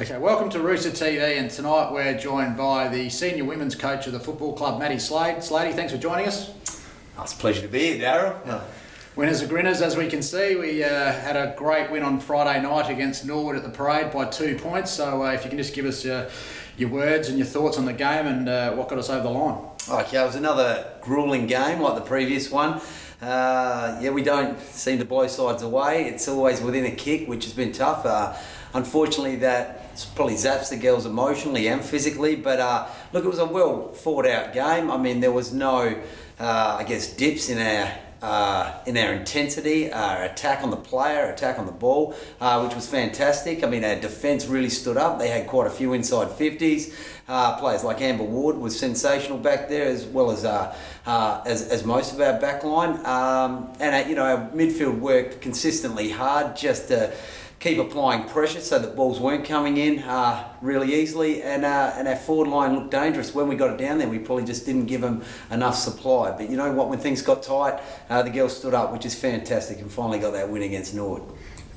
Okay, welcome to Rooster TV, and tonight we're joined by the senior women's coach of the football club, Slade. Slade, thanks for joining us. It's a pleasure to be here, Darryl. Winners are grinners, as we can see. We had a great win on Friday night against Norwood at the parade by 2 points. So if you can just give us your words and your thoughts on the game and what got us over the line. Okay, it was another gruelling game like the previous one. We don't seem to blow sides away. It's always within a kick, which has been tough. Unfortunately, that probably zaps the girls emotionally and physically. But look, it was a well thought out game. I mean, there was no, dips in our intensity, our attack on the player, attack on the ball, which was fantastic. I mean, our defence really stood up. They had quite a few inside 50s. Players like Amber Ward was sensational back there, as well as most of our back line. Our midfield worked consistently hard just to keep applying pressure so that balls weren't coming in really easily, and our forward line looked dangerous. When we got it down there, we probably just didn't give them enough supply. But you know what, when things got tight, the girls stood up, which is fantastic, and finally got that win against Norwood.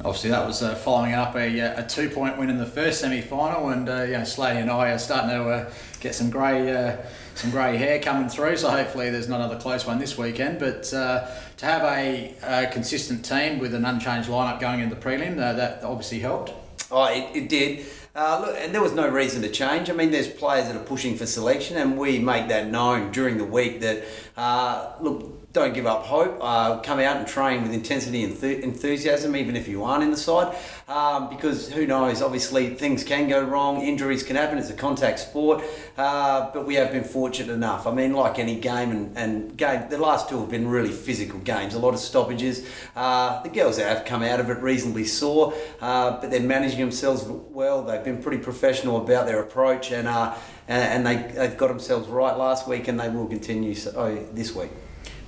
Obviously, that was following up a 2-point win in the first semi-final, and Slade and I are starting to get some grey hair coming through. So hopefully, there's not another close one this weekend. But to have a consistent team with an unchanged lineup going into the prelim, that obviously helped. Oh, it did. Look, and there was no reason to change. I mean, there's players that are pushing for selection, and we make that known during the week that look, don't give up hope. Come out and train with intensity and enthusiasm, even if you aren't in the side, because who knows? Obviously, things can go wrong. Injuries can happen. It's a contact sport, but we have been fortunate enough. I mean, like any game, the last two have been really physical games. A lot of stoppages. The girls have come out of it reasonably sore, but they're managing themselves well. They've been pretty professional about their approach, and they've got themselves right last week, and they will continue this week.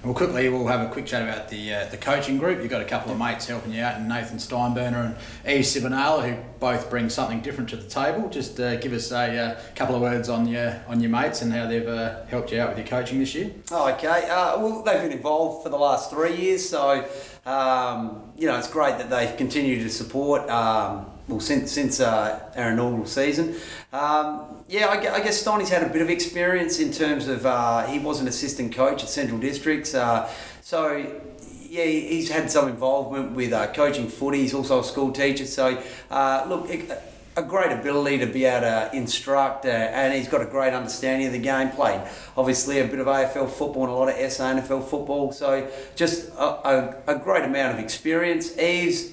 Well, we'll have a quick chat about the coaching group. You've got a couple of mates helping you out, and Nathan Steinburner and Eve Sibonala, who both bring something different to the table. Just give us a couple of words on your mates and how they've helped you out with your coaching this year. Oh, okay. Well, they've been involved for the last 3 years, so it's great that they've continued to support. Since our inaugural season. I guess Steiny's had a bit of experience in terms of he was an assistant coach at Central Districts, he's had some involvement with coaching footy. He's also a school teacher, so a great ability to be able to instruct, and he's got a great understanding of the game. Played obviously a bit of AFL football and a lot of SANFL football, so just a great amount of experience. He's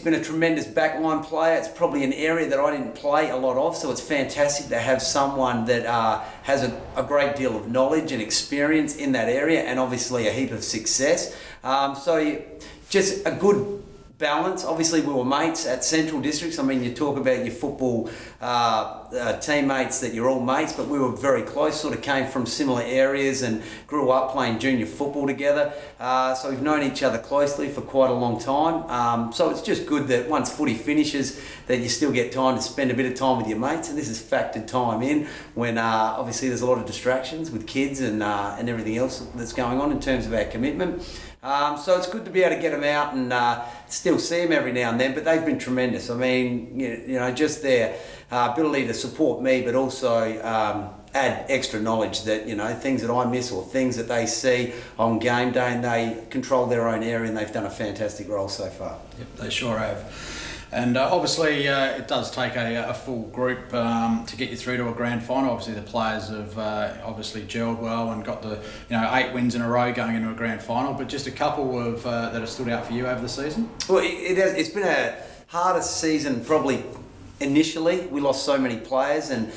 been a tremendous backline player. It's probably an area that I didn't play a lot of, so it's fantastic to have someone that has a great deal of knowledge and experience in that area, and obviously a heap of success. Just a good balance. Obviously, we were mates at Central Districts. I mean, you talk about your football teammates, that you're all mates, but we were very close, sort of came from similar areas and grew up playing junior football together. So we've known each other closely for quite a long time. So it's just good that once footy finishes, that you still get time to spend a bit of time with your mates, and this is factored time in when obviously there's a lot of distractions with kids and everything else that's going on in terms of our commitment. So it's good to be able to get them out and still see them every now and then, but they've been tremendous. I mean, just their ability to support me, but also add extra knowledge that, things that I miss or things that they see on game day, and they control their own area, and they've done a fantastic role so far. Yep, they sure have. And obviously it does take a full group to get you through to a grand final. Obviously the players have obviously gelled well and got the 8 wins in a row going into a grand final, but just a couple of that have stood out for you over the season? Well, it's been a hardest season probably. Initially, we lost so many players and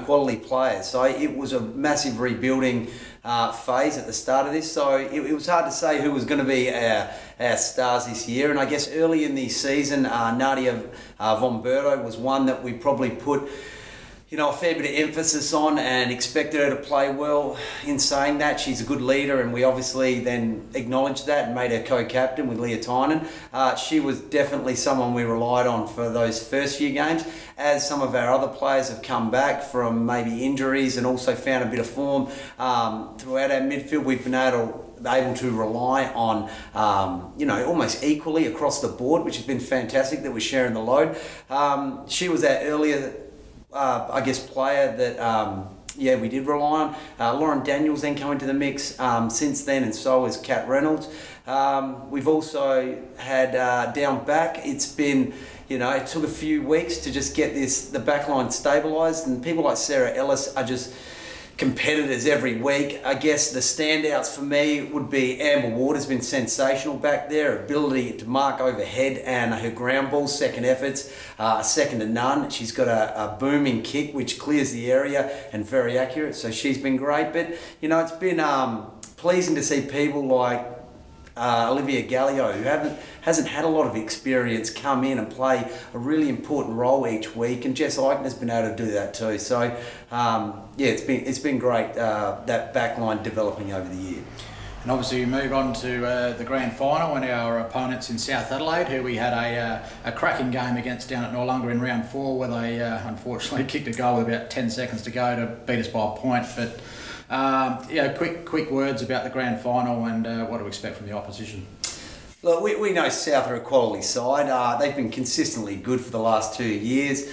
quality players, so it was a massive rebuilding phase at the start of this. So it was hard to say who was going to be our stars this year. And I guess early in the season, Nadia von Berto was one that we probably put a fair bit of emphasis on and expected her to play well. In saying that, she's a good leader, and we obviously then acknowledged that and made her co-captain with Leah Tynan. She was definitely someone we relied on for those first few games. As some of our other players have come back from maybe injuries and also found a bit of form throughout our midfield, we've been able able to rely on, almost equally across the board, which has been fantastic that we're sharing the load. She was our earlier, player that, we did rely on. Lauren Daniels then came into the mix since then, and so has Kat Reynolds. We've also had down back, it's been, it took a few weeks to just get the back line stabilised, and people like Sarah Ellis are just competitors every week. I guess the standouts for me would be Amber Ward has been sensational back there. Her ability to mark overhead and her ground ball second efforts, second to none. She's got a booming kick which clears the area and very accurate, so she's been great. But it's been pleasing to see people like Olivia Gallio, who hasn't had a lot of experience, come in and play a really important role each week, and Jess Eichner's been able to do that too. So it's been great, that back line developing over the year. And obviously we move on to the grand final, and our opponents in South Adelaide, who we had a cracking game against down at Noarlunga in round 4, where they unfortunately kicked a goal with about 10 seconds to go to beat us by a point. But quick words about the grand final and what to expect from the opposition. Look, we know South are a quality side. They've been consistently good for the last 2 years.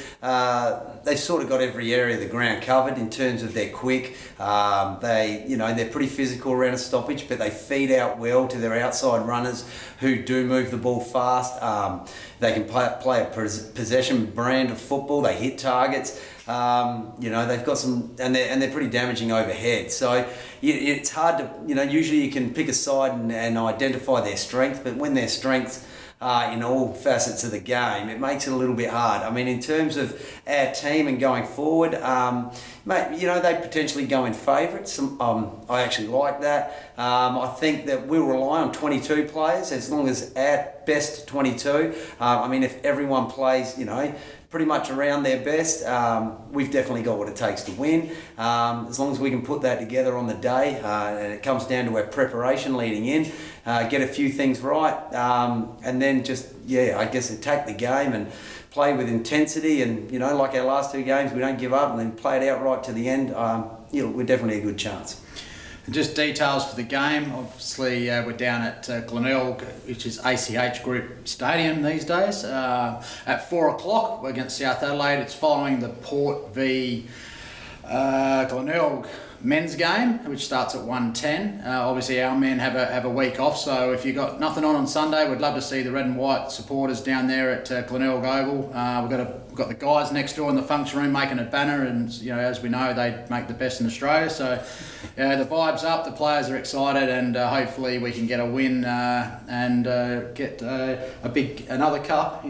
They've sort of got every area of the ground covered in terms of their quick. They're pretty physical around a stoppage, but they feed out well to their outside runners who do move the ball fast. They can play a possession brand of football. They hit targets. They've got some, and they're pretty damaging overhead. So it's hard to, usually you can pick a side and identify their strength, but when their strengths are in all facets of the game, it makes it a little bit hard. I mean, in terms of our team and going forward, they potentially go in favourites. I actually like that. I think that we'll rely on 22 players as long as at best 22. If everyone plays, pretty much around their best, we've definitely got what it takes to win. As long as we can put that together on the day, and it comes down to our preparation leading in, get a few things right, and then just, attack the game and play with intensity, and, like our last 2 games, we don't give up and then play it out right to the end. We're definitely a good chance. And just details for the game, obviously we're down at Glenelg, which is ACH Group Stadium these days. At 4 o'clock, we're against South Adelaide. It's following the Port v Glenelg men's game, which starts at 1:10. Obviously our men have a week off, so if you've got nothing on Sunday, we'd love to see the red and white supporters down there at Glenelg Oval. We've got the guys next door in the function room making a banner, and as we know, they make the best in Australia. So the vibe's up, the players are excited, and hopefully we can get a win and get another cup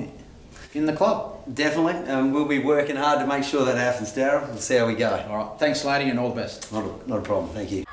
in the club. Definitely, we'll be working hard to make sure that happens, Darryl. We'll see how we go. All right, thanks, Slade, and all the best. Not a problem. Thank you.